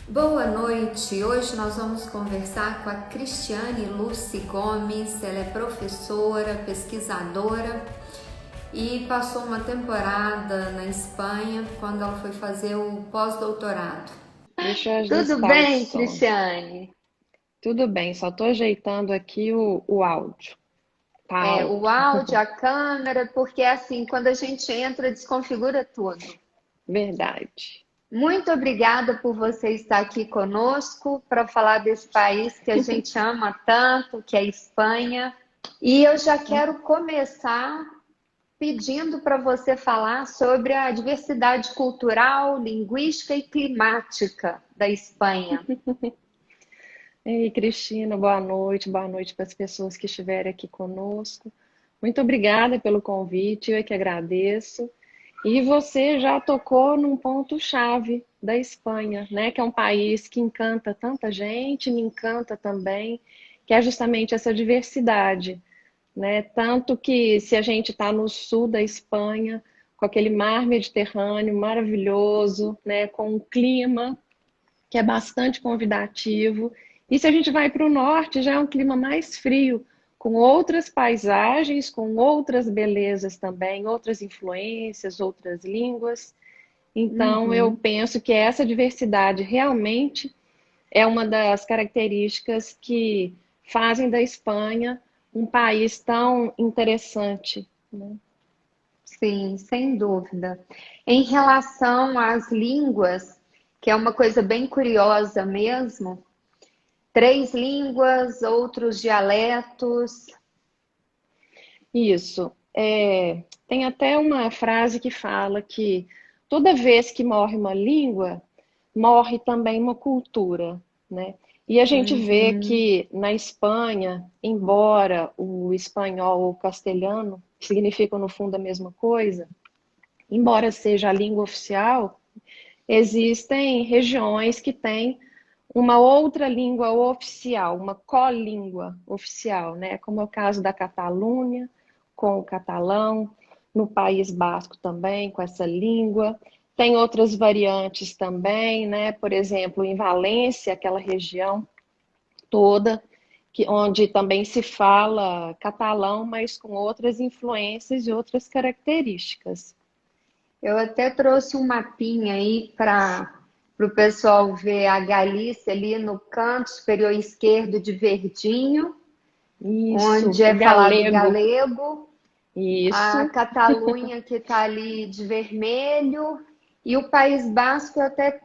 Boa noite! Hoje nós vamos conversar com a Cristiane Lucy Gomes. Ela é professora, pesquisadora e passou uma temporada na Espanha quando ela foi fazer o pós-doutorado. Deixa eu Tudo ajustar o bem, som. Cristiane? Tudo bem, só estou ajeitando aqui o áudio. Tá O alto. áudio, a câmera, porque assim, quando a gente entra, desconfigura tudo. Verdade. Muito obrigada por você estar aqui conosco para falar desse país que a gente ama tanto, que é a Espanha. E eu já quero começar pedindo para você falar sobre a diversidade cultural, linguística e climática da Espanha. Ei, Cristina, boa noite para as pessoas que estiverem aqui conosco. Muito obrigada pelo convite, eu é que agradeço. E você já tocou num ponto-chave da Espanha, né? Que é um país que encanta tanta gente, me encanta também, que é justamente essa diversidade. Né? Tanto que se a gente está no sul da Espanha, com aquele mar Mediterrâneo maravilhoso, né? Com um clima que é bastante convidativo, e se a gente vai para o norte, já é um clima mais frio, com outras paisagens, com outras belezas também, outras influências, outras línguas. Então, eu Uhum. penso que essa diversidade realmente é uma das características que fazem da Espanha um país tão interessante, né? Sim, sem dúvida. Em relação às línguas, que é uma coisa bem curiosa mesmo, três línguas, outros dialetos. Isso. Tem até uma frase que fala que toda vez que morre uma língua, morre também uma cultura, né? E a gente vê Uhum. que na Espanha, embora o espanhol ou o castelhano significam no fundo a mesma coisa, embora seja a língua oficial, existem regiões que têm uma outra língua oficial, uma colíngua oficial, né? Como é o caso da Catalunha, com o catalão, no País Basco também, com essa língua. Tem outras variantes também, né? Por exemplo, em Valência, aquela região toda, onde também se fala catalão, mas com outras influências e outras características. Eu até trouxe um mapinha aí para o pessoal ver a Galícia ali no canto superior esquerdo de verdinho, Isso, onde o é falado galego. galego, a Isso. Catalunha que está ali de vermelho, e o País Basco eu até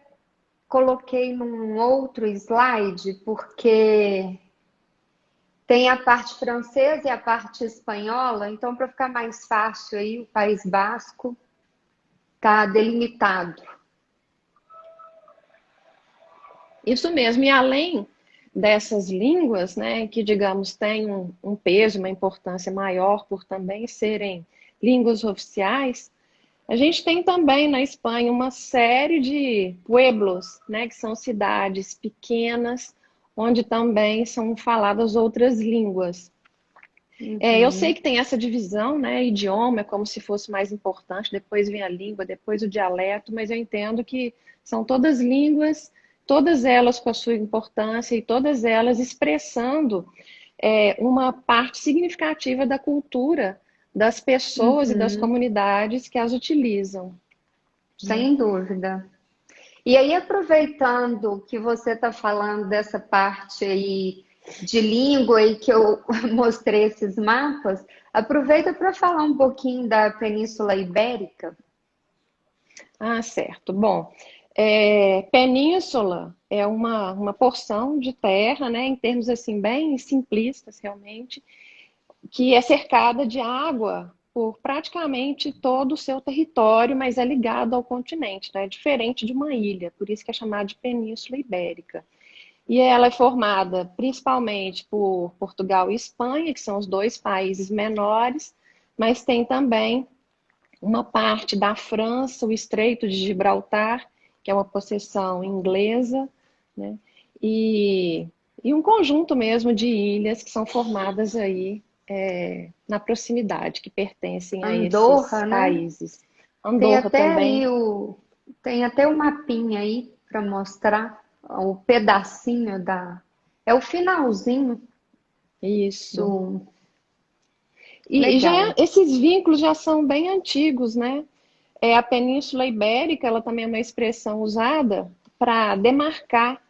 coloquei num outro slide, porque tem a parte francesa e a parte espanhola, então para ficar mais fácil aí, o País Basco está delimitado. Isso mesmo, e além dessas línguas, né, que digamos têm um peso, uma importância maior por também serem línguas oficiais, a gente tem também na Espanha uma série de pueblos, né, que são cidades pequenas, onde também são faladas outras línguas. Eu sei Uhum. que tem essa divisão, né, idioma é como se fosse mais importante, depois vem a língua, depois o dialeto, mas eu entendo que são todas línguas, todas elas com a sua importância e todas elas expressando uma parte significativa da cultura das pessoas e das Uhum. comunidades que as utilizam, né? Sem dúvida. E aí, aproveitando que você está falando dessa parte aí de língua e que eu mostrei esses mapas, aproveita para falar um pouquinho da Península Ibérica. Ah, certo. Bom, península é uma porção de terra, né, em termos assim bem simplistas realmente, que é cercada de água por praticamente todo o seu território, mas é ligado ao continente, né? É diferente de uma ilha, por isso que é chamada de Península Ibérica. E ela é formada principalmente por Portugal e Espanha, que são os dois países menores, mas tem também uma parte da França, o Estreito de Gibraltar, que é uma possessão inglesa, né? E, e um conjunto mesmo de ilhas que são formadas aí na proximidade, que pertencem a esses Andorra, né? países. Tem Andorra até também. aí tem até o mapinha aí para mostrar. o pedacinho da. É o finalzinho Isso. do. E Legal. esses vínculos já são bem antigos, né? A Península Ibérica, ela também é uma expressão usada para demarcar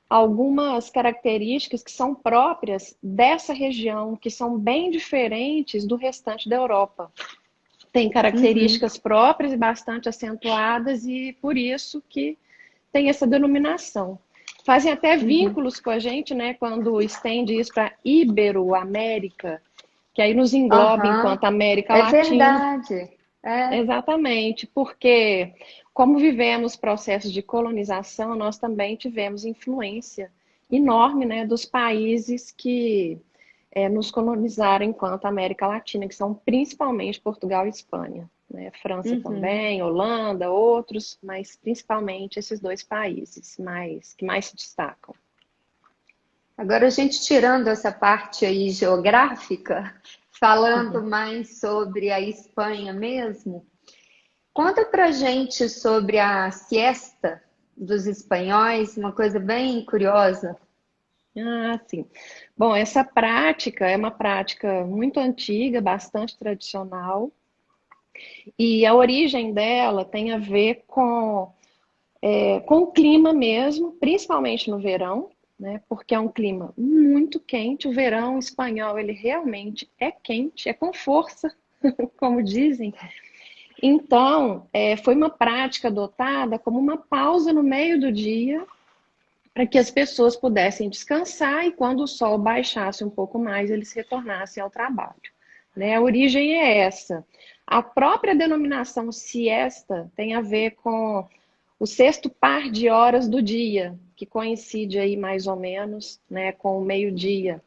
algumas características que são próprias dessa região, que são bem diferentes do restante da Europa. Tem Uhum, características próprias e bastante acentuadas, e por isso que tem essa denominação. Fazem até uhum. vínculos com a gente, né, quando estende isso para Iberoamérica, que aí nos engloba Aham, enquanto América é Latina. verdade. É. Exatamente, porque como vivemos processos de colonização, nós também tivemos influência enorme, né, dos países que nos colonizaram enquanto América Latina, que são principalmente Portugal e Espanha, né? França Uhum. também, Holanda, outros, mas principalmente esses dois países que mais se destacam. Agora, a gente tirando essa parte aí geográfica, falando mais sobre a Espanha mesmo, conta pra gente sobre a siesta dos espanhóis, uma coisa bem curiosa. Ah, sim. Bom, essa prática é uma prática muito antiga, bastante tradicional, e a origem dela tem a ver com o clima mesmo, principalmente no verão, né? Porque é um clima muito quente. O verão espanhol, ele realmente é quente, é com força, como dizem. Então, foi uma prática adotada como uma pausa no meio do dia para que as pessoas pudessem descansar e quando o sol baixasse um pouco mais, eles retornassem ao trabalho. Né? A origem é essa. A própria denominação siesta tem a ver com o sexto par de horas do dia, que coincide aí mais ou menos, né, com o meio-dia.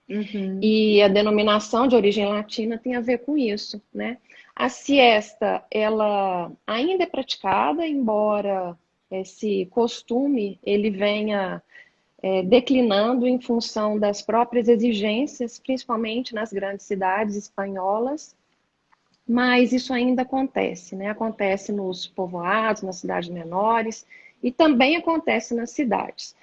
Uhum, E a denominação de origem latina tem a ver com isso, né? A siesta, ela ainda é praticada, embora esse costume ele venha declinando em função das próprias exigências, principalmente nas grandes cidades espanholas, mas isso ainda acontece, né? Acontece nos povoados, nas cidades menores, e também acontece nas cidades.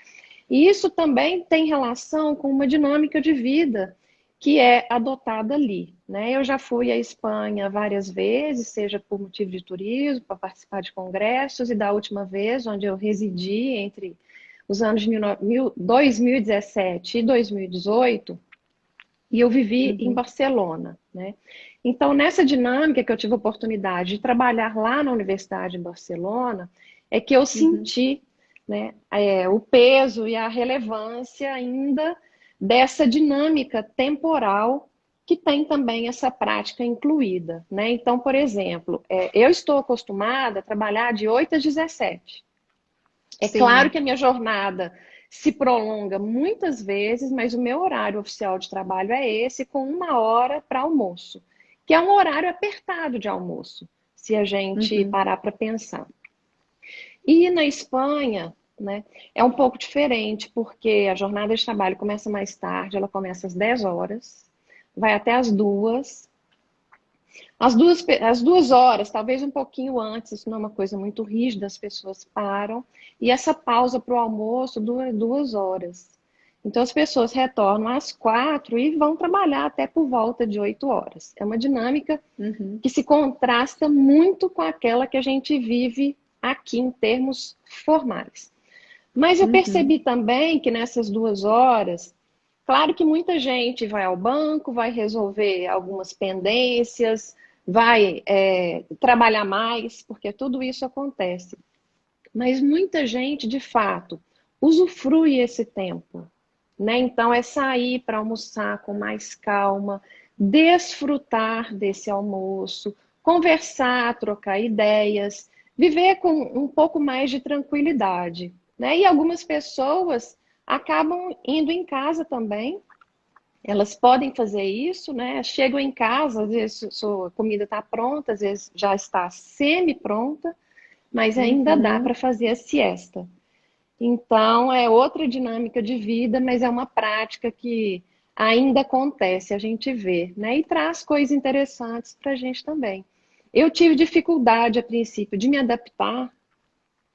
E isso também tem relação com uma dinâmica de vida que é adotada ali, né? Eu já fui à Espanha várias vezes, seja por motivo de turismo, para participar de congressos, e da última vez, onde eu residi entre os anos de 2017 e 2018, e eu vivi em uhum, Barcelona, né? Então, nessa dinâmica que eu tive a oportunidade de trabalhar lá na Universidade de Barcelona, é que eu uhum. senti, né, o peso e a relevância ainda dessa dinâmica temporal que tem também essa prática incluída, né? Então, por exemplo, eu estou acostumada a trabalhar de 8 às 17. É claro Sim. que a minha jornada se prolonga muitas vezes, mas o meu horário oficial de trabalho é esse, com 1 hora para almoço, que é um horário apertado de almoço, se a gente Uhum, parar para pensar. E na Espanha, né, é um pouco diferente, porque a jornada de trabalho começa mais tarde, ela começa às 10 horas, vai até às 2. As duas horas, talvez um pouquinho antes, isso não é uma coisa muito rígida, as pessoas param, e essa pausa para o almoço dura 2 horas. Então as pessoas retornam às 4 e vão trabalhar até por volta de 8 horas. É uma dinâmica uhum, que se contrasta muito com aquela que a gente vive aqui em termos formais. Mas eu uhum. percebi também que nessas 2 horas, claro que muita gente vai ao banco, vai resolver algumas pendências, vai trabalhar mais, porque tudo isso acontece. Mas muita gente, de fato, usufrui esse tempo, né? Então é sair para almoçar com mais calma, desfrutar desse almoço, conversar, trocar ideias, viver com um pouco mais de tranquilidade, né? E algumas pessoas acabam indo em casa também. Elas podem fazer isso, né? Chegam em casa, às vezes sua comida está pronta, às vezes já está semi-pronta, mas ainda dá para Uhum. fazer a siesta. Então, é outra dinâmica de vida, mas é uma prática que ainda acontece, a gente vê, né? E traz coisas interessantes para a gente também. Eu tive dificuldade a princípio de me adaptar,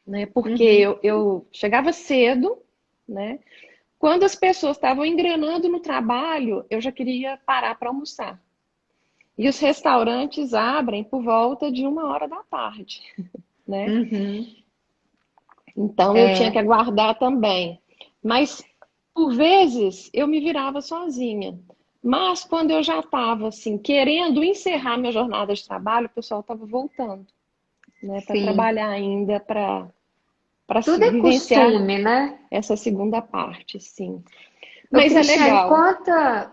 né? Porque Uhum. eu chegava cedo, né? Quando as pessoas estavam engrenando no trabalho, eu já queria parar para almoçar. E os restaurantes abrem por volta de 1 hora da tarde, né? Uhum. Então eu tinha que É, aguardar também. Mas por vezes eu me virava sozinha. Mas quando eu já estava assim querendo encerrar minha jornada de trabalho, o pessoal estava voltando, né, para sim. trabalhar ainda para Tudo é vivenciar costume, né? essa segunda parte, sim. Ô, Mas é Cristiane, legal.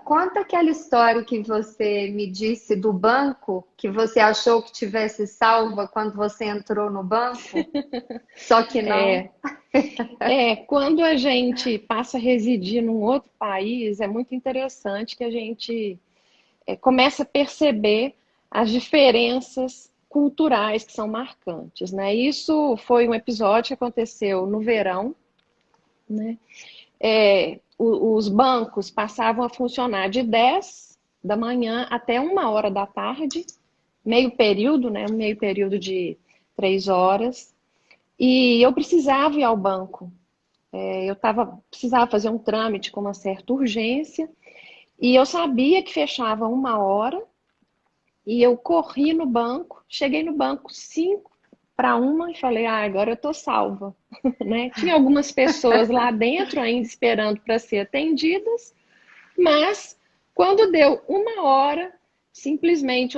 conta aquela história que você me disse do banco, que você achou que tivesse salva quando você entrou no banco, só que não. É, quando a gente passa a residir num outro país, é muito interessante que a gente começa a perceber as diferenças culturais que são marcantes, né? Isso foi um episódio que aconteceu no verão, né? Os bancos passavam a funcionar de 10 da manhã até 1 hora da tarde, meio período, né? Um meio período de 3 horas. E eu precisava ir ao banco. Precisava fazer um trâmite com uma certa urgência. E eu sabia que fechava 1 hora. E eu corri no banco, cheguei no banco 5 para 1 e falei, agora eu tô salva, né? Tinha algumas pessoas lá dentro ainda esperando para ser atendidas, mas quando deu 1 hora, simplesmente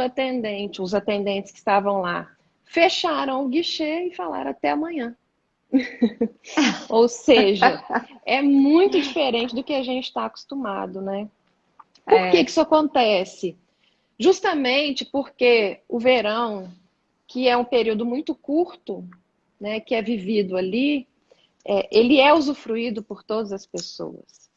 os atendentes que estavam lá, fecharam o guichê e falaram até amanhã. Ou seja, é muito diferente do que a gente está acostumado, né? Por que que É, isso acontece? Justamente porque o verão, que é um período muito curto, né, que é vivido ali, ele é usufruído por todas as pessoas.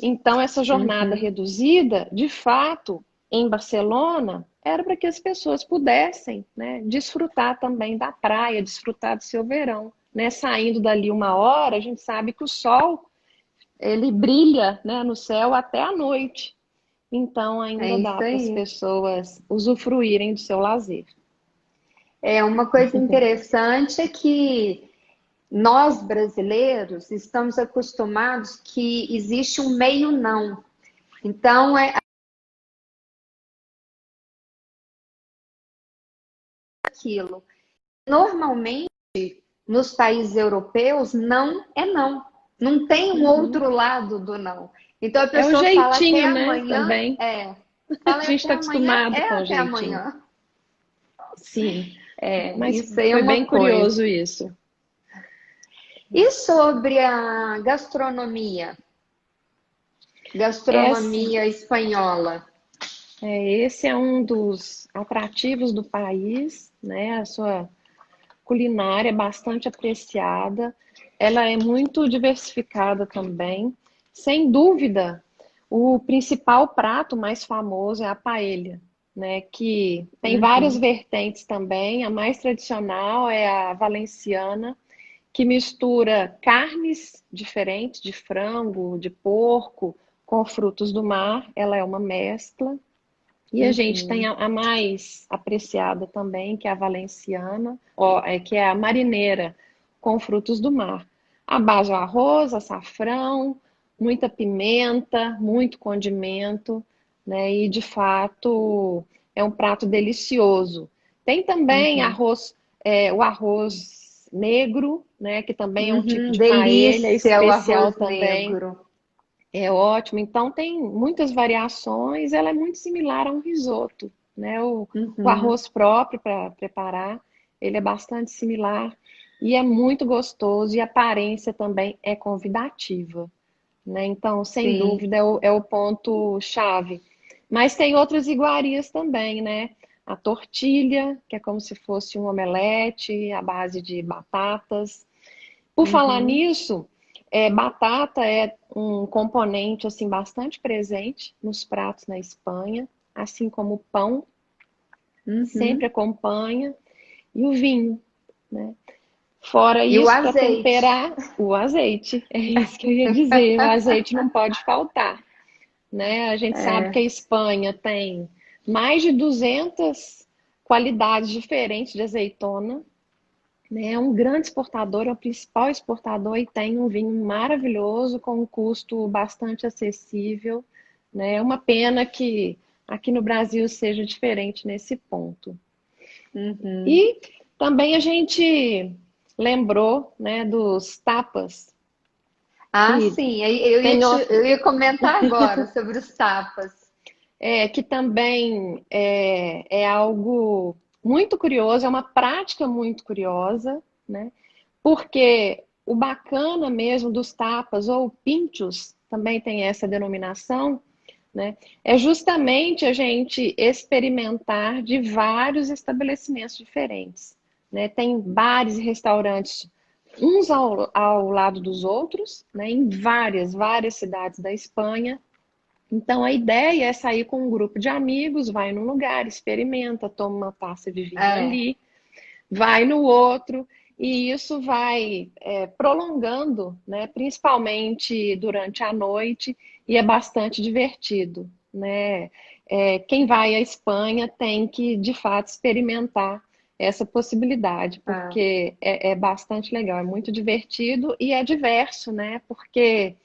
Então, essa jornada uhum, reduzida, de fato, em Barcelona, era para que as pessoas pudessem, né, desfrutar também da praia, desfrutar do seu verão. Né? Saindo dali 1 hora, a gente sabe que o sol ele brilha, né, no céu até a noite. Então, é ainda dá isso para as aí. pessoas usufruírem do seu lazer. É uma coisa interessante é que nós brasileiros estamos acostumados que existe um meio não. Então é aquilo. Normalmente nos países europeus não é não. Não tem um Uhum. outro lado do não. Então a É o pessoa fala até jeitinho, né? amanhã, Também. A fala gente até está amanhã, acostumado é com o até jeitinho. amanhã. Sim. Mas Isso aí é foi uma bem coisa. curioso isso. E sobre a gastronomia? Essa, Gastronomia espanhola. esse é um dos atrativos do país, né? A sua culinária é bastante apreciada. Ela é muito diversificada também. Sem dúvida, o principal prato mais famoso é a paella, né? Que tem várias Uhum. vertentes também. A mais tradicional é a valenciana, que mistura carnes diferentes, de frango, de porco, com frutos do mar. Ela é uma mescla. E a gente tem Uhum. a mais apreciada também, que é a valenciana, que é a marineira, com frutos do mar. A base é o arroz, açafrão, muita pimenta, muito condimento, né? E de fato é um prato delicioso. Tem também Uhum. arroz, o arroz negro, né? Que também é um tipo Uhum. de paella Delícia o especial arroz também. negro. É ótimo. Então tem muitas variações. Ela é muito similar a um risoto, né? O Uhum. arroz próprio para preparar, ele é bastante similar e é muito gostoso e a aparência também é convidativa, né? Então, sem Sim. dúvida, é o ponto chave. Mas tem outras iguarias também, né? A tortilha, que é como se fosse um omelete à base de batatas. Por falar Uhum. nisso, batata é um componente assim bastante presente nos pratos na Espanha, assim como o pão sempre Uhum. acompanha e o vinho, né? Fora E o isso, para azeite. temperar, o azeite. É isso que eu ia dizer, o azeite não pode faltar, né? A gente sabe que a É. Espanha tem mais de 200 qualidades diferentes de azeitona. né? É um grande exportador, é o principal exportador e tem um vinho maravilhoso com um custo bastante acessível, né? É uma pena que aqui no Brasil seja diferente nesse ponto. Uhum. E também a gente lembrou, né, dos tapas, Ah, que sim, eu ia comentar agora sobre os tapas. que também é algo muito curioso, é uma prática muito curiosa, né? Porque o bacana mesmo dos tapas, ou pinchos, também tem essa denominação, né? É justamente a gente experimentar de vários estabelecimentos diferentes, né? Tem bares e restaurantes uns ao lado dos outros, né? Em várias cidades da Espanha. Então a ideia é sair com um grupo de amigos, vai num lugar, experimenta, toma uma taça de vinho É, ali, vai no outro, e isso vai prolongando, né, principalmente durante a noite, e é bastante divertido, né? Quem vai à Espanha tem que, de fato, experimentar essa possibilidade, é. porque é bastante legal, é muito divertido e é diverso, né? Porque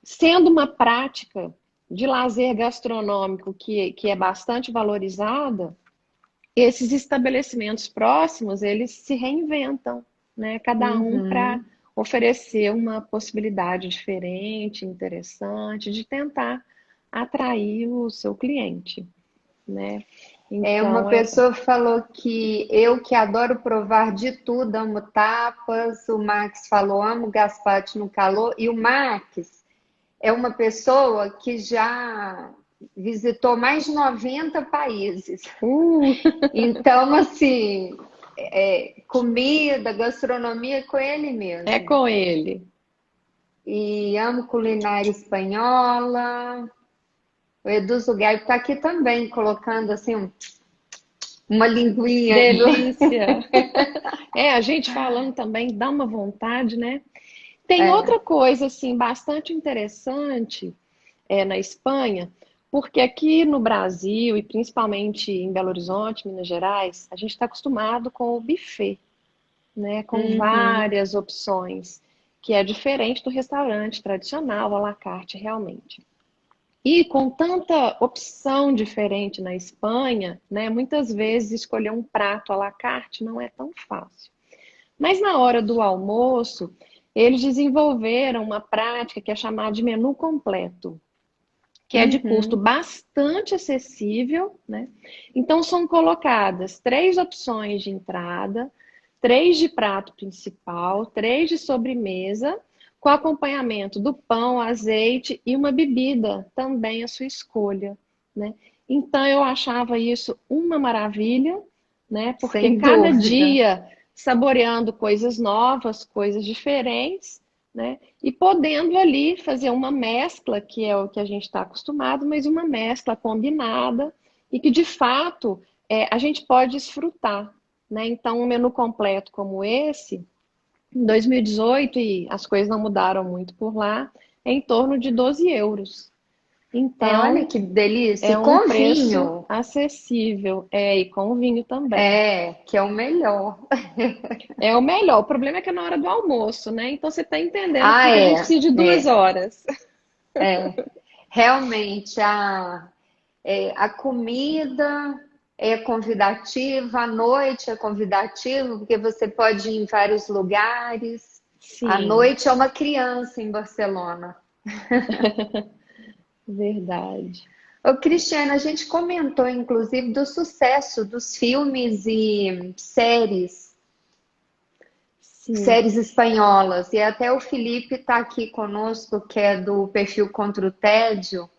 sendo uma prática de lazer gastronômico que é bastante valorizada, esses estabelecimentos próximos, eles se reinventam, né? Cada um para Uhum. oferecer uma possibilidade diferente, interessante, de tentar atrair o seu cliente, né? Uma Então, pessoa falou que eu que adoro provar de tudo, amo tapas. O Max falou, amo gazpacho no calor. E o Max é uma pessoa que já visitou mais de 90 países. uh, Então, assim, comida, gastronomia é com ele é mesmo. com ele. E amo culinária espanhola. O Edu Zugai está aqui também, colocando assim uma linguinha do. Delícia! A gente falando também dá uma vontade, né? Tem É. outra coisa, assim, bastante interessante na Espanha, porque aqui no Brasil, e principalmente em Belo Horizonte, Minas Gerais, a gente está acostumado com o buffet, né? Com Uhum. várias opções, que é diferente do restaurante tradicional, à la carte, realmente. E com tanta opção diferente na Espanha, né? Muitas vezes escolher um prato à la carte não é tão fácil. Mas na hora do almoço, eles desenvolveram uma prática que é chamada de menu completo, que é de custo Uhum. bastante acessível, né? Então são colocadas 3 opções de entrada, 3 de prato principal, 3 de sobremesa, com acompanhamento do pão, azeite e uma bebida, também à sua escolha, né? Então eu achava isso uma maravilha, né? Porque Sem cada dúvida. dia saboreando coisas novas, coisas diferentes, né? E podendo ali fazer uma mescla, que é o que a gente está acostumado, mas uma mescla combinada e que de fato a gente pode desfrutar, né? Então, um menu completo como esse, em 2018, e as coisas não mudaram muito por lá, é em torno de 12 euros. Olha Então, que delícia. é E um com preço vinho. acessível, e com vinho também. Que é o melhor. É o melhor. O problema é que é na hora do almoço, né? Então você está entendendo Ah, porque a gente precisa de 2 horas. é. Realmente, a comida é convidativa, a noite é convidativa, porque você pode ir em vários lugares. A Sim, noite é uma criança em Barcelona. verdade. Ô, Cristiana, a gente comentou inclusive do sucesso dos filmes e Sim, séries espanholas. E até o Felipe está aqui conosco, que é do perfil Contra o Tédio,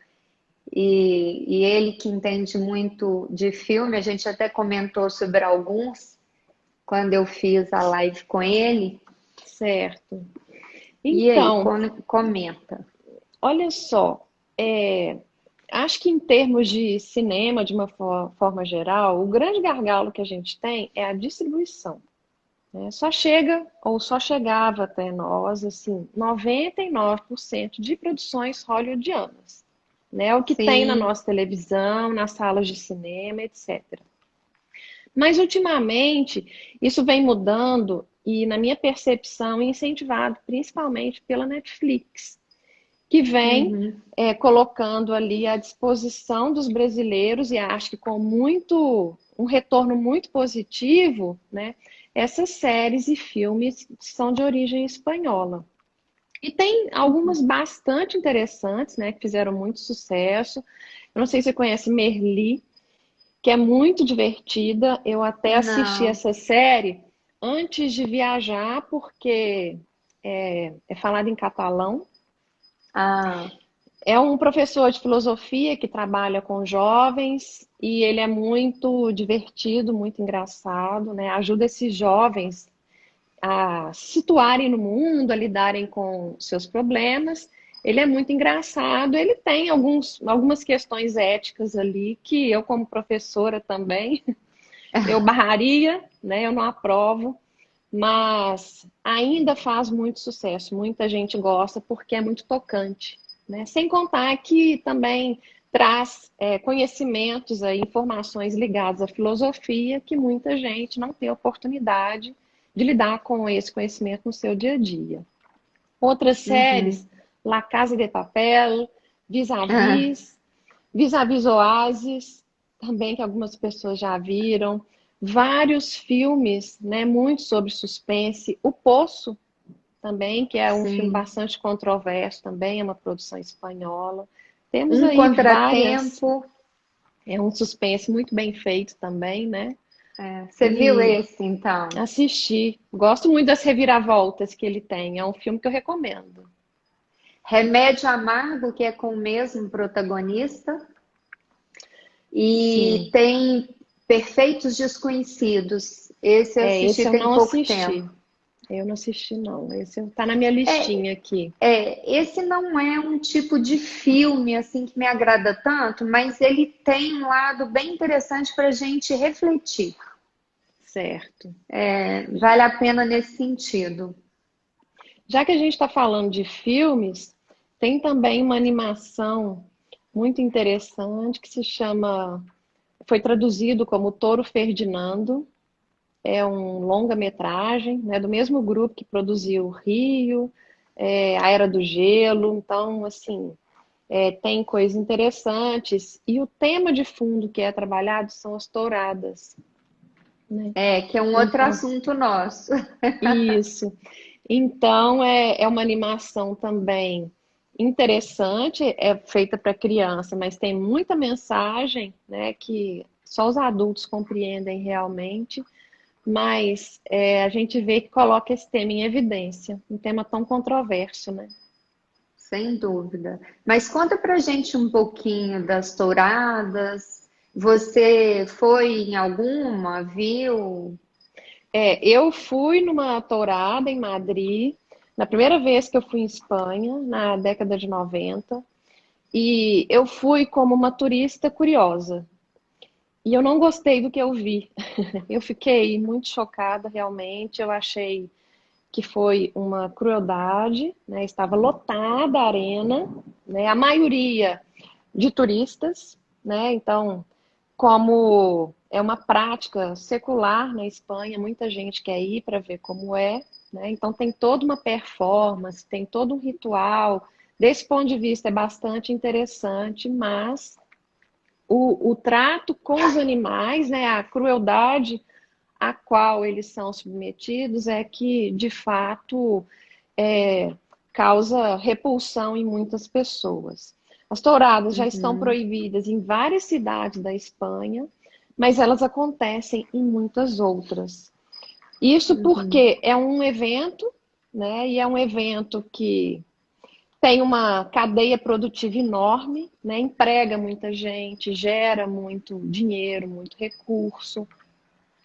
e ele que entende muito de filme, a gente até comentou sobre alguns quando eu fiz a live com ele. certo. E aí, Então, comenta. olha só, acho que em termos de cinema, de uma forma geral, o grande gargalo que a gente tem é a distribuição, né? Só chega, ou só chegava até nós, assim, 99% de produções hollywoodianas, né? O que tem na Sim, nossa televisão, nas salas de cinema, etc. Mas ultimamente isso vem mudando e, na minha percepção, incentivado principalmente pela Netflix, que vem Uhum. colocando ali à disposição dos brasileiros, e acho que com um retorno muito positivo, né, essas séries e filmes que são de origem espanhola. E tem algumas bastante interessantes, né, que fizeram muito sucesso. Eu não sei se você conhece Merli, que é muito divertida. Eu até assisti Não. essa série antes de viajar, porque é falado em catalão. Ah, É um professor de filosofia que trabalha com jovens e ele é muito divertido, muito engraçado, né? Ajuda esses jovens a se situarem no mundo, a lidarem com seus problemas. Ele é muito engraçado, ele tem algumas questões éticas ali que eu, como professora também, eu barraria, né? Eu não aprovo, mas ainda faz muito sucesso. Muita gente gosta porque é muito tocante, né? Sem contar que também traz conhecimentos, aí, informações ligadas à filosofia que muita gente não tem oportunidade de lidar com esse conhecimento no seu dia a dia. Outras uhum. séries, La Casa de Papel, Ah, Vis-a-Vis, Vis-a-Vis Oasis, também que algumas pessoas já viram. Vários filmes, né, muito sobre suspense. O Poço, também, que é um filme sim. bastante controverso, também é uma produção espanhola. Temos Um aí várias. contratempo. É um suspense muito bem feito também, né? É, você viu E esse, então? assisti. Gosto muito das reviravoltas que ele tem. É um filme que eu recomendo. Remédio Amargo, que é com o mesmo protagonista. E Sim. tem Perfeitos Desconhecidos. Esse eu assisti Esse eu tem não pouco tempo. assisti. Eu não assisti, não. Esse tá na minha É, listinha aqui. esse não é um tipo de filme assim que me agrada tanto, mas ele tem um lado bem interessante para a gente refletir. Certo. Vale a pena nesse sentido. Já que a gente está falando de filmes, tem também uma animação muito interessante que se chama, foi traduzido como Touro Ferdinando. É um longa-metragem, né, do mesmo grupo que produziu Rio, A Era do Gelo. Então, assim, tem coisas interessantes. E o tema de fundo que é trabalhado são as touradas, né? Que é um outro Então, assunto nosso. isso. Então, é uma animação também interessante, é feita para criança, mas tem muita mensagem, né, que só os adultos compreendem realmente, mas a gente vê que coloca esse tema em evidência, um tema tão controverso, né? Sem dúvida. Mas conta pra gente um pouquinho das touradas. Você foi em alguma, viu? Eu fui numa tourada em Madrid, na primeira vez que eu fui em Espanha, na década de 90, e eu fui como uma turista curiosa. E eu não gostei do que eu vi. Eu fiquei muito chocada, realmente. Eu achei que foi uma crueldade, né? Estava lotada a arena, né? A maioria de turistas, né? Então, como é uma prática secular na Espanha, muita gente quer ir para ver como é, né? Então tem toda uma performance, tem todo um ritual. Desse ponto de vista é bastante interessante, mas o trato com os animais, né, a crueldade a qual eles são submetidos é que, de fato, é, causa repulsão em muitas pessoas. As touradas já estão Uhum, proibidas em várias cidades da Espanha, mas elas acontecem em muitas outras. Isso uhum, porque é um evento, né? E é um evento que tem uma cadeia produtiva enorme, né? Emprega muita gente, gera muito dinheiro, muito recurso.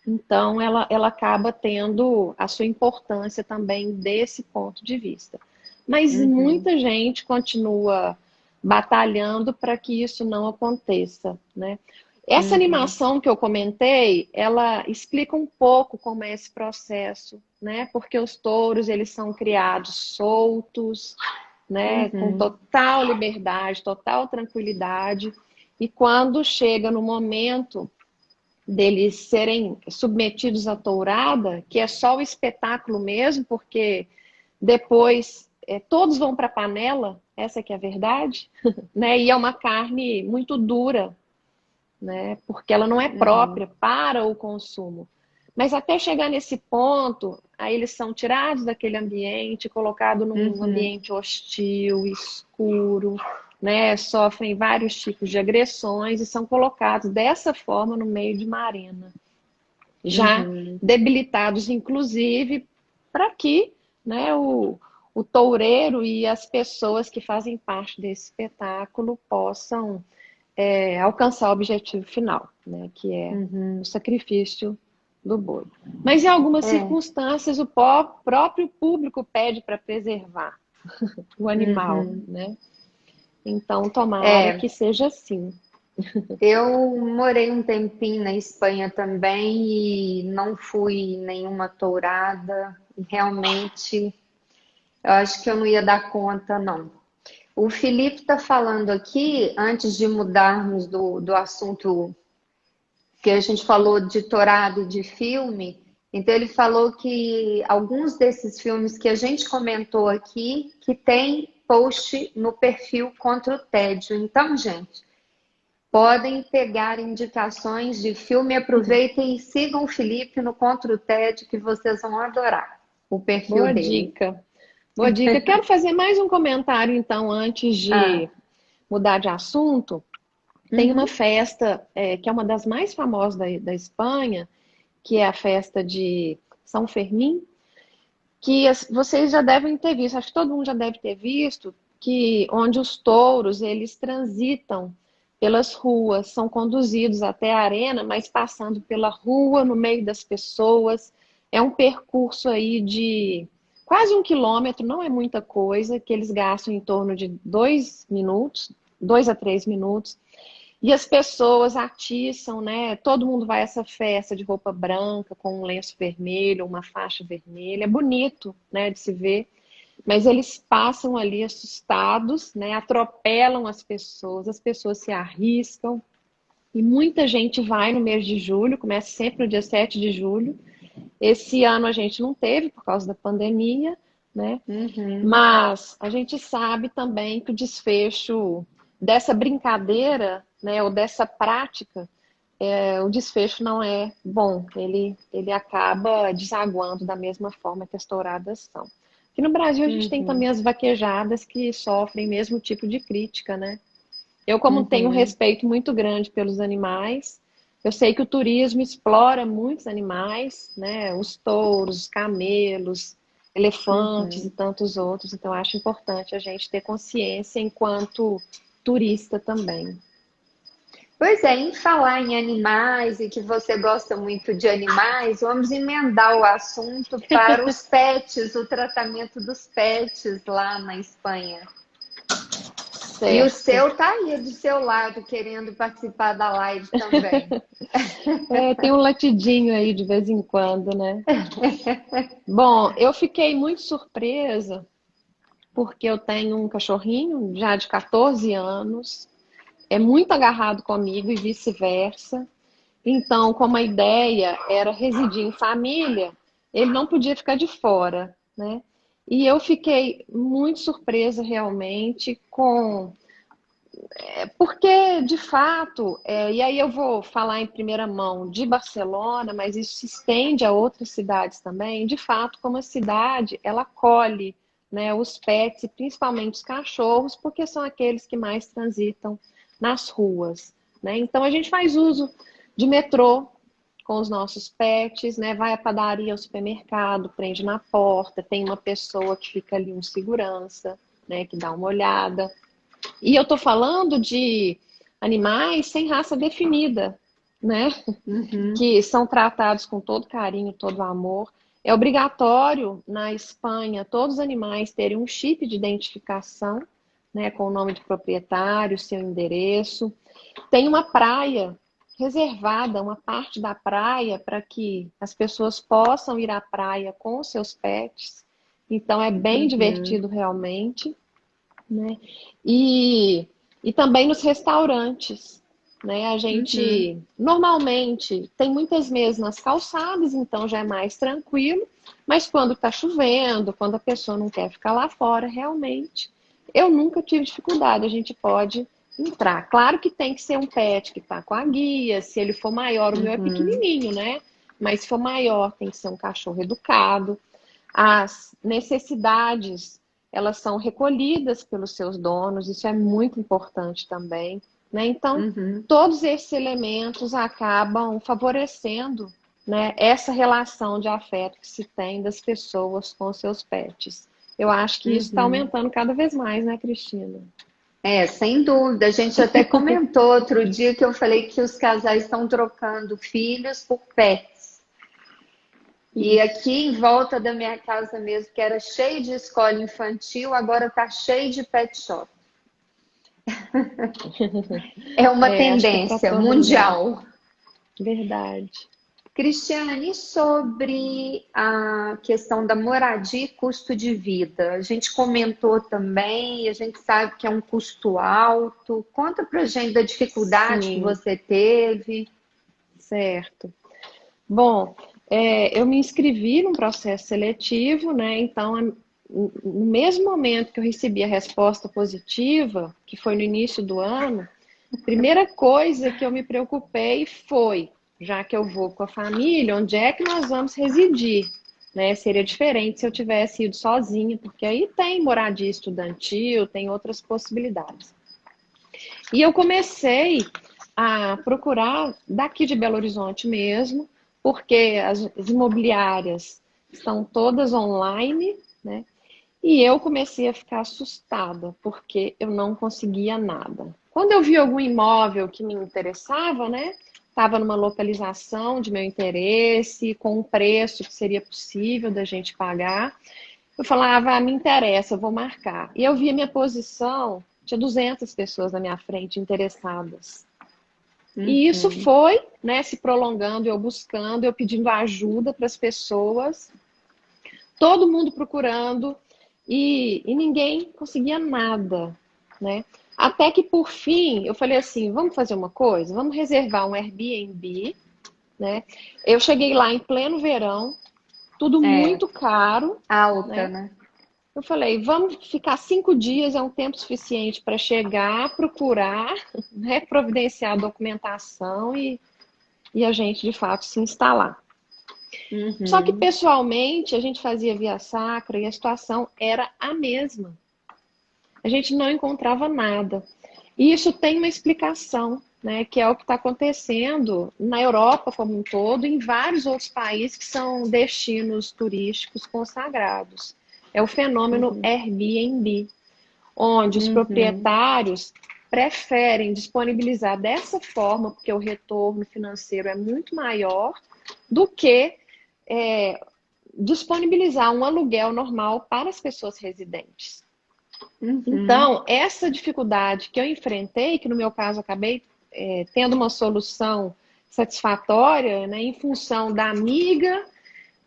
Então, ela acaba tendo a sua importância também desse ponto de vista. Mas uhum, muita gente continua batalhando para que isso não aconteça, né? Essa uhum, animação que eu comentei, ela explica um pouco como é esse processo, né? Porque os touros, eles são criados soltos, né? Com uhum. total liberdade, total tranquilidade. E quando chega no momento deles serem submetidos à tourada, que é só o espetáculo mesmo, porque depois todos vão para a panela, essa que é a verdade, né? E é uma carne muito dura, né? Porque ela não é Uhum, própria para o consumo. Mas até chegar nesse ponto, aí eles são tirados daquele ambiente, colocados num uhum, ambiente hostil, escuro, né? Sofrem vários tipos de agressões e são colocados dessa forma no meio de uma arena, já uhum. debilitados, inclusive, para que, né, o toureiro e as pessoas que fazem parte desse espetáculo possam alcançar o objetivo final, né, que é o Uhum. sacrifício do boi. Mas em algumas É. circunstâncias o próprio público pede para preservar o animal, Uhum. né? Então, tomara É. que seja assim. Eu morei um tempinho na Espanha também e não fui em nenhuma tourada. E realmente, eu acho que eu não ia dar conta, não. O Felipe está falando aqui, antes de mudarmos do assunto que a gente falou de tourada e de filme, então ele falou que alguns desses filmes que a gente comentou aqui, que tem post no perfil contra o tédio. Então, gente, podem pegar indicações de filme, aproveitem e sigam o Felipe no Contra o TED, que vocês vão adorar o perfil Boa dele. dica. Boa dica. Quero fazer mais um comentário, então, antes Ah, de mudar de assunto. Tem uma uhum, festa que é uma das mais famosas da Espanha, que é a festa de São Fermim, que vocês já devem ter visto, acho que todo mundo já deve ter visto, que onde os touros eles transitam pelas ruas, são conduzidos até a arena, mas passando pela rua, no meio das pessoas. É um percurso aí de quase 1 quilômetro, não é muita coisa, que eles gastam em torno de 2 minutos, 2 a 3 minutos. E as pessoas atiçam, né? Todo mundo vai a essa festa de roupa branca, com um lenço vermelho, uma faixa vermelha. É bonito, né, de se ver. Mas eles passam ali assustados, né? Atropelam as pessoas se arriscam. E muita gente vai no mês de julho, começa sempre no dia 7 de julho. Esse ano a gente não teve por causa da pandemia, né? uhum, Mas a gente sabe também que o desfecho dessa brincadeira, né, ou dessa prática, o desfecho não é bom. Ele acaba desaguando da mesma forma que as touradas são. Aqui no Brasil a gente tem uhum, também as vaquejadas que sofrem o mesmo tipo de crítica, né? Eu, como tenho um uhum, respeito muito grande pelos animais, eu sei que o turismo explora muitos animais, né? Os touros, os camelos, elefantes e uhum. tantos outros. Então, acho importante a gente ter consciência enquanto turista também. Pois é, em falar em animais e que você gosta muito de animais, vamos emendar o assunto para os pets, o tratamento dos pets lá na Espanha. E o Certo. seu tá aí do seu lado, querendo participar da live também. Tem um latidinho aí de vez em quando, né? Bom, eu fiquei muito surpresa porque eu tenho um cachorrinho já de 14 anos, é muito agarrado comigo e vice-versa. Então, como a ideia era residir em família, ele não podia ficar de fora, né? E eu fiquei muito surpresa realmente com. Porque, de fato, e aí eu vou falar em primeira mão de Barcelona, mas isso se estende a outras cidades também. De fato, como a cidade, ela acolhe, né, os pets, e principalmente os cachorros, porque são aqueles que mais transitam nas ruas, né? Então, a gente faz uso de metrô com os nossos pets, né? Vai à padaria, ao supermercado, prende na porta, tem uma pessoa que fica ali, um segurança, né, que dá uma olhada. E eu estou falando de animais sem raça definida, né? Uhum, Que são tratados com todo carinho, todo amor. É obrigatório na Espanha todos os animais terem um chip de identificação, né, com o nome do proprietário, seu endereço. Tem uma praia reservada, uma parte da praia para que as pessoas possam ir à praia com os seus pets. Então é bem uhum, divertido realmente, né? E, e também nos restaurantes. né? A Uhum. gente normalmente tem muitas mesas nas calçadas, então já é mais tranquilo, mas quando está chovendo, quando a pessoa não quer ficar lá fora, realmente, eu nunca tive dificuldade, a gente pode entrar. Claro que tem que ser um pet que está com a guia, se ele for maior, o meu é Uhum. pequenininho, né? Mas se for maior, tem que ser um cachorro educado. As necessidades, elas são recolhidas pelos seus donos, isso é muito importante também, né? Então, Uhum. todos esses elementos acabam favorecendo, né, essa relação de afeto que se tem das pessoas com os seus pets. Eu acho que isso está Uhum. aumentando cada vez mais, né, Cristina? É, sem dúvida. A gente até comentou outro dia que eu falei que os casais estão trocando filhos por pets. E aqui Isso. em volta da minha casa mesmo, que era cheio de escola infantil, agora está cheio de pet shop. É uma É, acho que é para tendência todo lugar. mundial. Verdade. Cristiane, sobre a questão da moradia e custo de vida, a gente comentou também, a gente sabe que é um custo alto. Conta pra gente da dificuldade que Sim, você teve. certo. Bom, eu me inscrevi num processo seletivo, né? Então, no mesmo momento que eu recebi a resposta positiva, que foi no início do ano, primeira coisa que eu me preocupei foi, já que eu vou com a família, onde é que nós vamos residir? Né? Seria diferente se eu tivesse ido sozinha, porque aí tem moradia estudantil, tem outras possibilidades. E eu comecei a procurar daqui de Belo Horizonte mesmo, porque as imobiliárias estão todas online, né? E eu comecei a ficar assustada, porque eu não conseguia nada. Quando eu vi algum imóvel que me interessava, né? Estava numa localização de meu interesse, com um preço que seria possível da gente pagar. Eu falava, me interessa, eu vou marcar. E eu vi a minha posição, tinha 200 pessoas na minha frente interessadas. E isso Uhum, foi, né, se prolongando, eu buscando, eu pedindo ajuda para as pessoas, todo mundo procurando e ninguém conseguia nada, né? Até que por fim eu falei assim, vamos fazer uma coisa, vamos reservar um Airbnb, né? Eu cheguei lá em pleno verão, tudo é, muito caro, alta, né? né? Eu falei, vamos ficar 5 dias, é um tempo suficiente para chegar, procurar, né, providenciar a documentação e a gente, de fato, se instalar. Só que, Uhum, pessoalmente, a gente fazia via sacra e a situação era a mesma. A gente não encontrava nada. E isso tem uma explicação, né, que é o que está acontecendo na Europa como um todo, e em vários outros países que são destinos turísticos consagrados. É o fenômeno uhum, Airbnb, onde os uhum, proprietários preferem disponibilizar dessa forma, porque o retorno financeiro é muito maior, do que é, disponibilizar um aluguel normal para as pessoas residentes. uhum, Então, essa dificuldade que eu enfrentei, que no meu caso acabei tendo uma solução satisfatória, né, em função da amiga,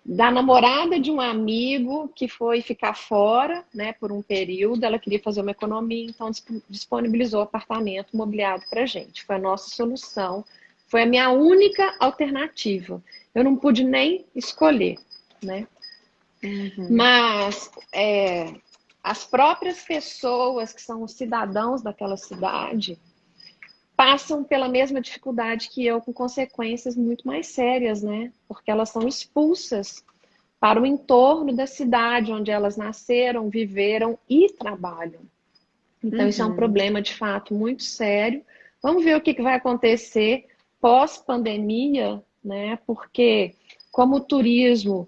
da namorada de um amigo que foi ficar fora, né, por um período, ela queria fazer uma economia, então disponibilizou o apartamento mobiliado para a gente. Foi a nossa solução, foi a minha única alternativa. Eu não pude nem escolher, né? uhum, Mas as próprias pessoas que são os cidadãos daquela cidade passam pela mesma dificuldade que eu, com consequências muito mais sérias, né? Porque elas são expulsas para o entorno da cidade onde elas nasceram, viveram e trabalham. Então, isso é um uhum, problema de fato muito sério. Vamos ver o que vai acontecer pós-pandemia, né? Porque, como o turismo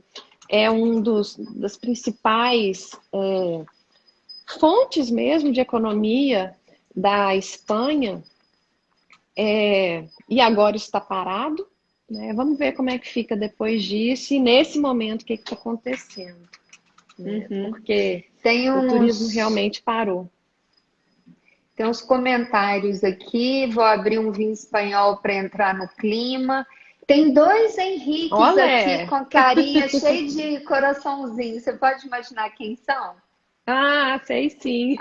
é um das principais fontes mesmo de economia da Espanha, e agora está parado, né? Vamos ver como é que fica depois disso e nesse momento o que está acontecendo, né? uhum. Porque Tem o turismo uns, realmente parou. tem uns comentários aqui. Vou abrir um vinho espanhol para entrar no clima. Tem dois Henriques aqui Olé! com carinha cheia de coraçãozinho. Você pode imaginar quem são? Ah, sei sim.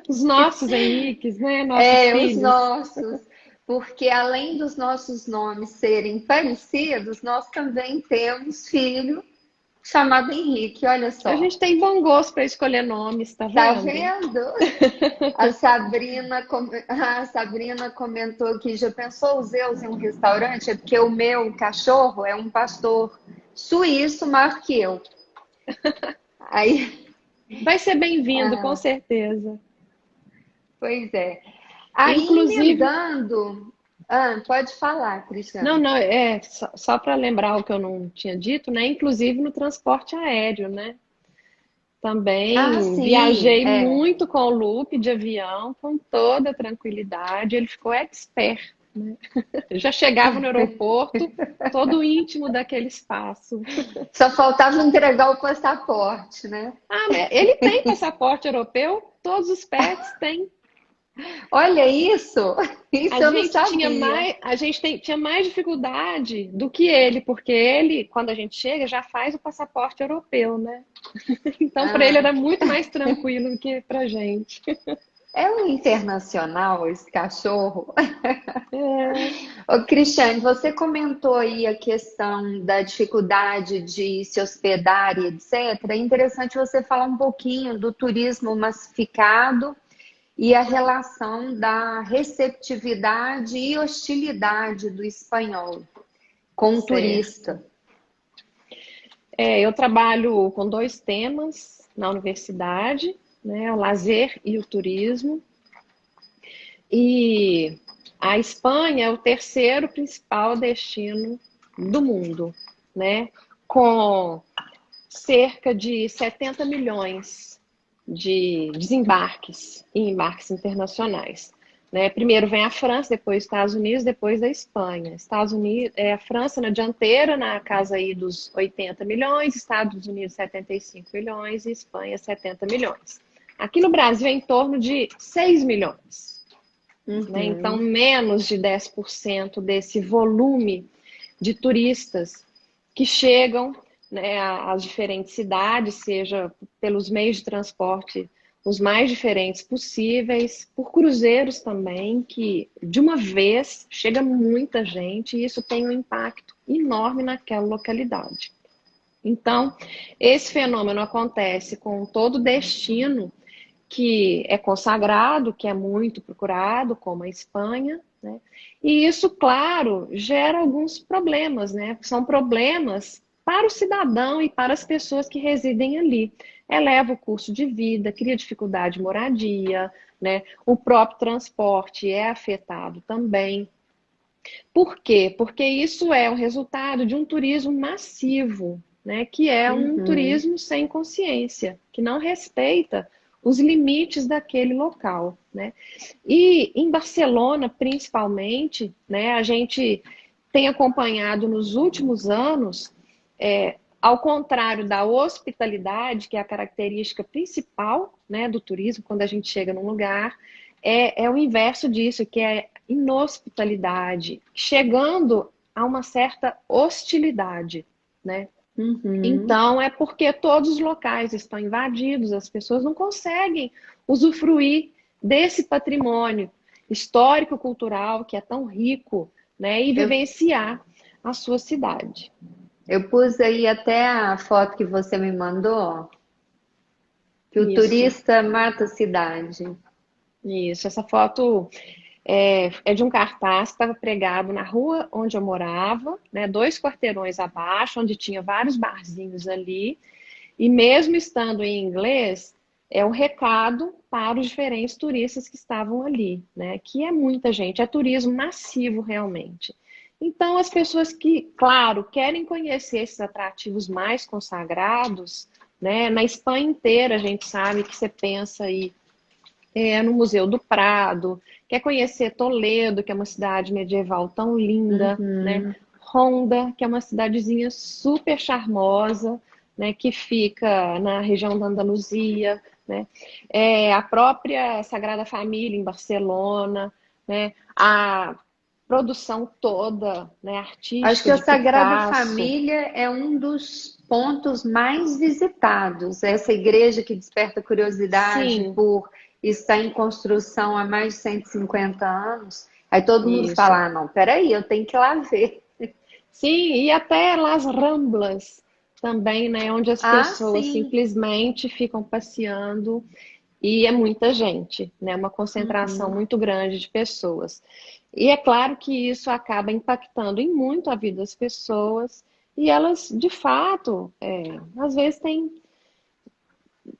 Os nossos Henriques, né? Nossos É, os filhos. nossos. porque além dos nossos nomes serem parecidos, nós também temos filho chamado Henrique, olha A só. gente tem bom gosto para escolher nomes, tá Tá vendo? vendo? A Sabrina comentou que já pensou os Zeus em um restaurante? É porque o meu cachorro é um pastor suíço maior que eu. Aí, Vai ser bem-vindo, com ah, certeza. pois é. Aí, Inclusive, emendando, pode falar, não, Cristiane. não, é só para lembrar o que eu não tinha dito, né? Inclusive no transporte aéreo, né? Ah, Também sim, viajei é. muito com o Lupe de avião, com toda tranquilidade. Ele ficou expert, né? Já chegava no aeroporto, todo íntimo daquele espaço. Só faltava entregar o passaporte, né? Ah, mas ele tem passaporte europeu? Todos os pets têm. Olha isso! Isso A eu não gente sabia. tinha mais dificuldade do que ele, porque ele, quando a gente chega, já faz o passaporte europeu, né? Então, para ele Ah, era muito mais tranquilo do que para gente. é um internacional esse cachorro? É, Ô, Cristiane, você comentou aí a questão da dificuldade de se hospedar e etc. É interessante você falar um pouquinho do turismo massificado e a relação da receptividade e hostilidade do espanhol com o certo. turista. Eu trabalho com dois temas na universidade, né? O lazer e o turismo. E a Espanha é o terceiro principal destino do mundo, né? Com cerca de 70 milhões de desembarques e embarques internacionais. Né? Primeiro vem a França, depois os Estados Unidos, depois a Espanha. Estados Unidos, a França na dianteira, na casa aí dos 80 milhões, Estados Unidos 75 milhões e Espanha 70 milhões. Aqui no Brasil é em torno de 6 milhões. Né? Então, Uhum. menos de 10% desse volume de turistas que chegam, né, às diferentes cidades, seja pelos meios de transporte os mais diferentes possíveis, por cruzeiros também, que de uma vez chega muita gente e isso tem um impacto enorme naquela localidade. Então, esse fenômeno acontece com todo destino que é consagrado, que é muito procurado, como a Espanha, né? E isso, claro, gera alguns problemas, né? São problemas para o cidadão e para as pessoas que residem ali. Eleva o custo de vida, cria dificuldade de moradia, né? O próprio transporte é afetado também. Por quê? Porque isso é o resultado de um turismo massivo, né? Que é um Uhum. turismo sem consciência, que não respeita os limites daquele local, né? E em Barcelona, principalmente, né, a gente tem acompanhado nos últimos anos, ao contrário da hospitalidade, que é a característica principal, né, do turismo, quando a gente chega num lugar, é o inverso disso, que é inhospitalidade, chegando a uma certa hostilidade, né? Uhum. Então, é porque todos os locais estão invadidos, as pessoas não conseguem usufruir desse patrimônio histórico-cultural que é tão rico, né? E Eu, vivenciar a sua cidade. eu pus aí até a foto que você me mandou, que o Isso, turista mata a cidade. isso. Essa foto é de um cartaz que estava pregado na rua onde eu morava, né? 2 quarteirões abaixo, onde tinha vários barzinhos ali. E mesmo estando em inglês, é um recado para os diferentes turistas que estavam ali, né? Que é muita gente, é turismo massivo realmente. Então, as pessoas que, claro, querem conhecer esses atrativos mais consagrados, né? Na Espanha inteira a gente sabe que você pensa aí no Museu do Prado, quer conhecer Toledo, que é uma cidade medieval tão linda, né? Uhum. Ronda, que é uma cidadezinha super charmosa, né? Que fica na região da Andaluzia, né? A própria Sagrada Família em Barcelona, né? A produção toda, né, Acho que artística a de Sagrada Picasso. Família é um dos pontos mais visitados. Essa igreja que desperta curiosidade Sim, por estar em construção há mais de 150 anos. Aí todo mundo Isso. fala, ah, não, peraí, eu tenho que ir lá ver. Sim, e até Las Ramblas também, né? Onde as Ah, pessoas sim. simplesmente ficam passeando e é muita gente, né? Uma concentração Uhum. muito grande de pessoas. E é claro que isso acaba impactando em muito a vida das pessoas e elas, de fato, às vezes têm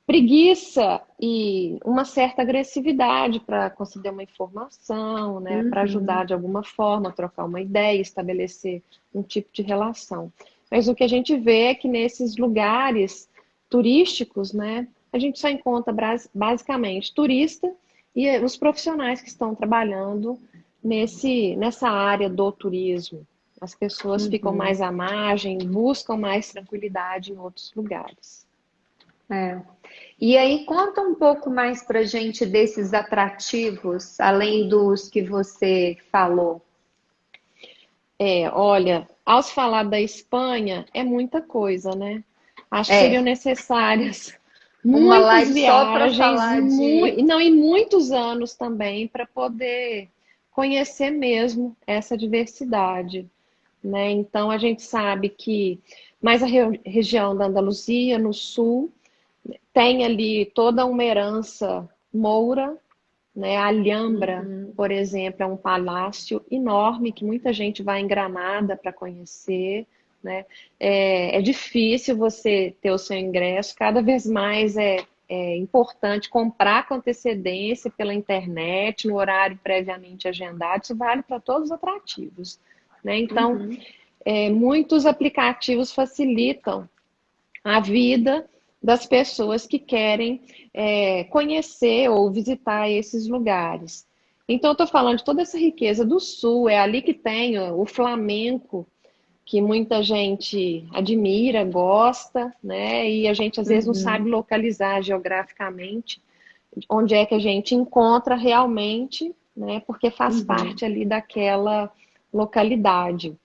preguiça e uma certa agressividade para conceder uma informação, né, para ajudar Uhum. de alguma forma, a trocar uma ideia, estabelecer um tipo de relação. Mas o que a gente vê é que nesses lugares turísticos, né, a gente só encontra basicamente turista e os profissionais que estão trabalhando nessa área do turismo. As pessoas ficam Uhum. mais à margem, buscam mais tranquilidade em outros lugares. É. E aí, conta um pouco mais pra gente desses atrativos, além dos que você falou. Olha, ao se falar da Espanha, é muita coisa, né? Acho que seriam É, necessárias uma muitas live só para viagens, falar de. não, e muitos anos também para poder conhecer mesmo essa diversidade, né? Então a gente sabe que mais a região da Andaluzia, no sul, tem ali toda uma herança moura, né? A Alhambra, Uhum. por exemplo, é um palácio enorme que muita gente vai em Granada para conhecer, né? É difícil você ter o seu ingresso, cada vez mais é importante comprar com antecedência pela internet, no horário previamente agendado, isso vale para todos os atrativos, né? Então, Uhum. muitos aplicativos facilitam a vida das pessoas que querem conhecer ou visitar esses lugares. Então, eu estou falando de toda essa riqueza do Sul, é ali que tem o flamenco, que muita gente admira, gosta, né? E a gente às vezes não Uhum. sabe localizar geograficamente onde é que a gente encontra realmente, né? Porque faz Uhum. parte ali daquela localidade.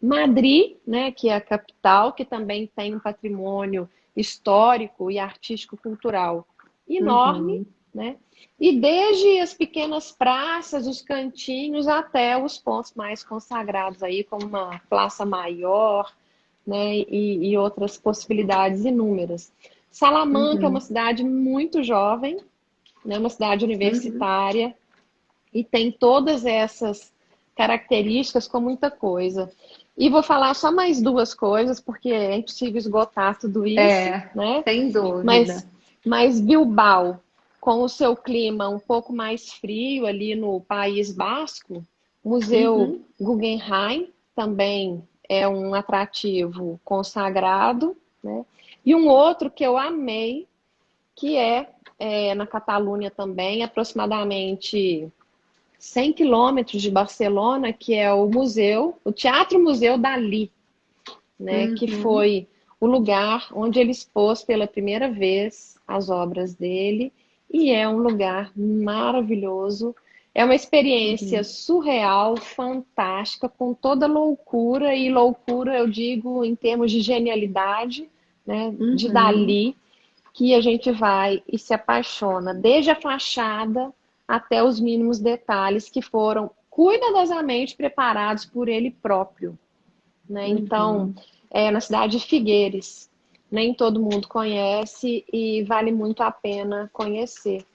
Madrid, né, que é a capital, que também tem um patrimônio histórico e artístico-cultural enorme, Uhum. né? E desde as pequenas praças, os cantinhos, até os pontos mais consagrados aí, como uma praça maior, né? E outras possibilidades inúmeras. Salamanca é uma Uhum. cidade muito jovem, né? Uma cidade Uhum. universitária, e tem todas essas características com muita coisa. E vou falar só mais duas coisas, porque é impossível esgotar tudo isso, É, né? sem Mas, dúvida. mas Bilbao, com o seu clima um pouco mais frio ali no País Basco, Museu Uhum. Guggenheim também é um atrativo consagrado, né? E um outro que eu amei, que na Catalunha também, aproximadamente 100 quilômetros de Barcelona, que é o Teatro Museu Dalí, né, que Uhum. foi o lugar onde ele expôs pela primeira vez as obras dele, e é um lugar maravilhoso. É uma experiência Uhum. surreal, fantástica, com toda loucura, e loucura eu digo em termos de genialidade, né, de Uhum. Dalí, que a gente vai e se apaixona, desde a fachada até os mínimos detalhes que foram cuidadosamente preparados por ele próprio, né? Então, Uhum. é na cidade de Figueires. Nem todo mundo conhece e vale muito a pena conhecer.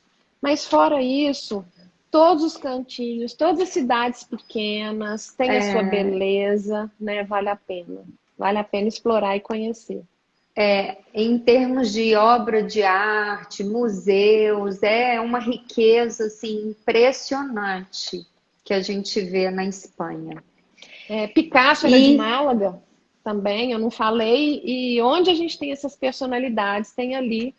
Mas fora isso, todos os cantinhos, todas as cidades pequenas têm a sua É, beleza, né? Vale a pena. Vale a pena explorar e conhecer. em termos de obra de arte, museus, é uma riqueza assim impressionante que a gente vê na Espanha. Picasso era de E Málaga também, eu não falei, e onde a gente tem essas personalidades, tem ali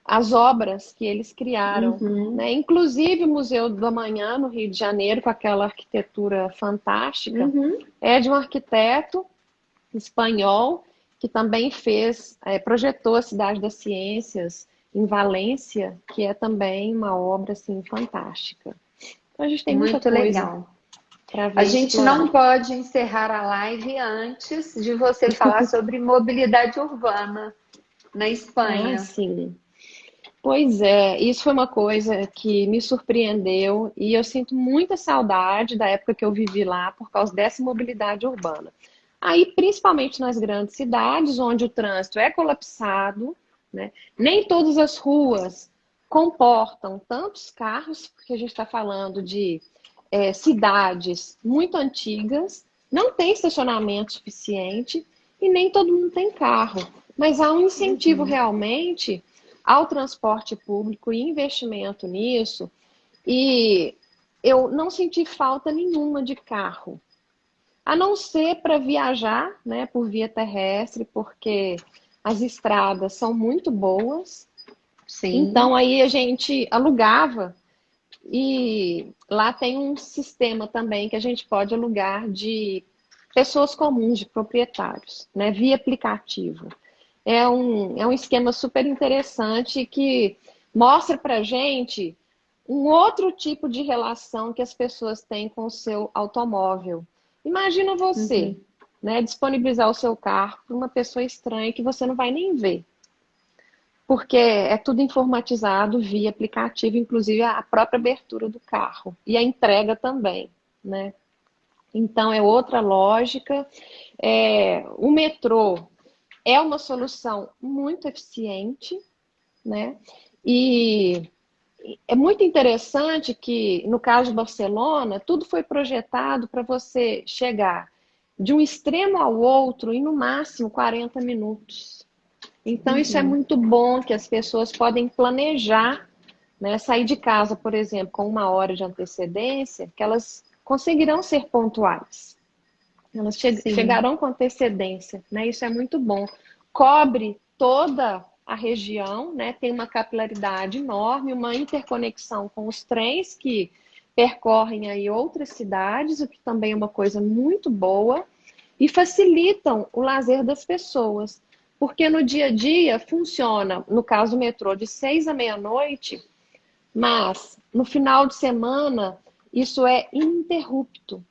as obras que eles criaram, uhum, né? Inclusive o Museu do Amanhã, no Rio de Janeiro, com aquela arquitetura fantástica, uhum, é de um arquiteto espanhol que também projetou a Cidade das Ciências em Valência, que é também uma obra assim fantástica. Então a gente tem muita muito coisa legal. para A ver e gente não explorar. pode encerrar a live antes de você falar sobre mobilidade urbana na Ah, Espanha. sim. Pois é, isso foi uma coisa que me surpreendeu e eu sinto muita saudade da época que eu vivi lá por causa dessa mobilidade urbana. Aí, principalmente nas grandes cidades, onde o trânsito é colapsado, né? Nem todas as ruas comportam tantos carros, porque a gente está falando de cidades muito antigas, não tem estacionamento suficiente e nem todo mundo tem carro. Mas há um incentivo Uhum. realmente ao transporte público e investimento nisso, e eu não senti falta nenhuma de carro, a não ser para viajar, né, por via terrestre, porque as estradas são muito boas. Sim. Então aí a gente alugava e lá tem um sistema também que a gente pode alugar de pessoas comuns, de proprietários, né, via aplicativo. É um esquema super interessante que mostra para a gente um outro tipo de relação que as pessoas têm com o seu automóvel. Imagina você, Uhum. né, disponibilizar o seu carro para uma pessoa estranha que você não vai nem ver, porque é tudo informatizado via aplicativo, inclusive a própria abertura do carro e a entrega também, né? Então é outra lógica. O metrô é uma solução muito eficiente, né? E é muito interessante que, no caso de Barcelona, tudo foi projetado para você chegar de um extremo ao outro em no máximo 40 minutos. Então, isso é Uhum. muito bom, que as pessoas podem planejar, né? Sair de casa, por exemplo, com 1 hora de antecedência, que elas conseguirão ser pontuais. Elas Sim. chegarão com antecedência, né? Isso é muito bom. Cobre toda a região, né? Tem uma capilaridade enorme, uma interconexão com os trens que percorrem aí outras cidades, o que também é uma coisa muito boa, e facilitam o lazer das pessoas. Porque no dia a dia funciona, no caso do metrô, de 6 à meia-noite, mas no final de semana isso é ininterrupto.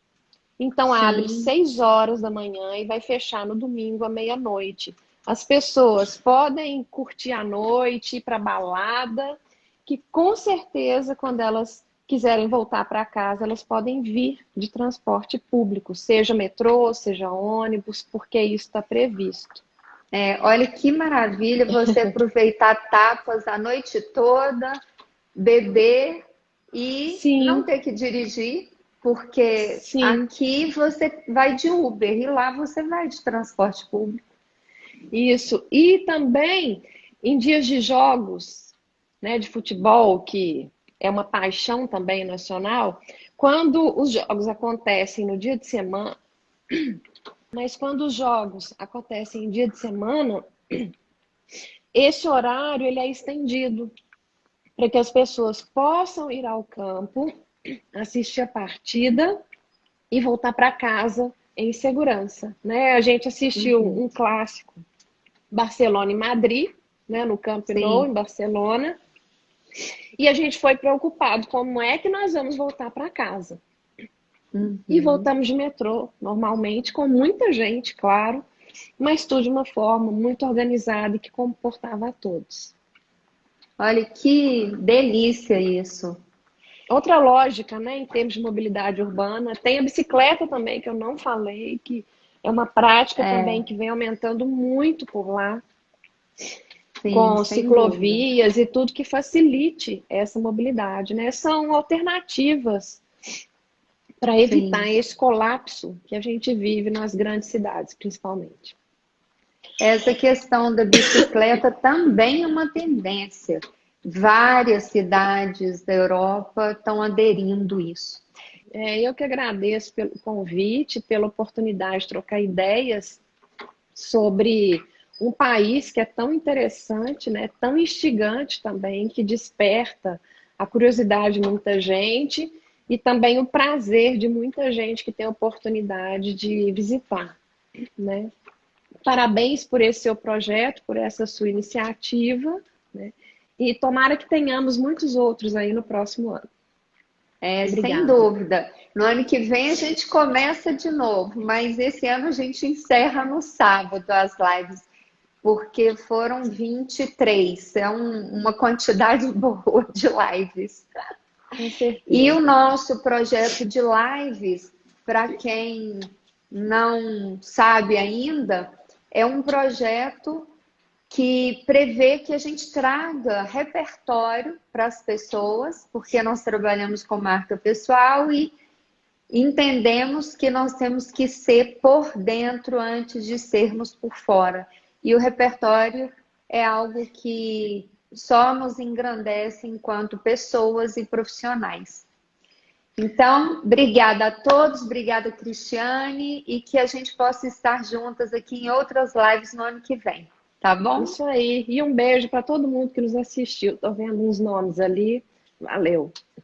Então abre Sim. 6 horas da manhã e vai fechar no domingo à meia-noite. As pessoas podem curtir a noite, ir para balada, que com certeza quando elas quiserem voltar para casa, elas podem vir de transporte público, seja metrô, seja ônibus, porque isso está previsto. Olha que maravilha você aproveitar tapas a noite toda, beber e não Sim, ter que dirigir, porque sim, aqui você vai de Uber e lá você vai de transporte público. isso. E também em dias de jogos, né, de futebol, que é uma paixão também nacional, quando os jogos acontecem no dia de semana, mas quando os jogos acontecem em dia de semana, esse horário ele é estendido para que as pessoas possam ir ao campo, assistir a partida e voltar para casa em segurança, né? A gente assistiu Uhum. um clássico, Barcelona e Madrid, né, no Camp Nou, Sim. em Barcelona, e a gente foi preocupado como é que nós vamos voltar para casa. E Uhum. voltamos de metrô, normalmente, com muita gente, claro, mas tudo de uma forma muito organizada e que comportava a todos. Olha que delícia isso. Outra lógica, né, em termos de mobilidade urbana, tem a bicicleta também, que eu não falei, que é uma prática também É, que vem aumentando muito por lá, sim, com sem dúvida. ciclovias e tudo que facilite essa mobilidade, né? São alternativas para evitar Sim. esse colapso que a gente vive nas grandes cidades, principalmente. Essa questão da bicicleta também é uma tendência. Várias cidades da Europa estão aderindo a isso. Eu que agradeço pelo convite, pela oportunidade de trocar ideias sobre um país que é tão interessante, né, tão instigante também, que desperta a curiosidade de muita gente e também o prazer de muita gente que tem a oportunidade de visitar, né? Parabéns por esse seu projeto, por essa sua iniciativa, né? E tomara que tenhamos muitos outros aí no próximo ano. Sem Obrigada. dúvida. No ano que vem a gente começa de novo, mas esse ano a gente encerra no sábado as lives. porque foram 23, é uma quantidade boa de lives. Com certeza. E o nosso projeto de lives, para quem não sabe ainda, é um projeto que prevê que a gente traga repertório para as pessoas, porque nós trabalhamos com marca pessoal e entendemos que nós temos que ser por dentro antes de sermos por fora. E o repertório é algo que só nos engrandece enquanto pessoas e profissionais. Então, obrigada a todos, obrigada, Cristiane, e que a gente possa estar juntas aqui em outras lives no ano que vem, tá bom? Isso aí. E um beijo para todo mundo que nos assistiu. Tô vendo uns nomes ali. Valeu.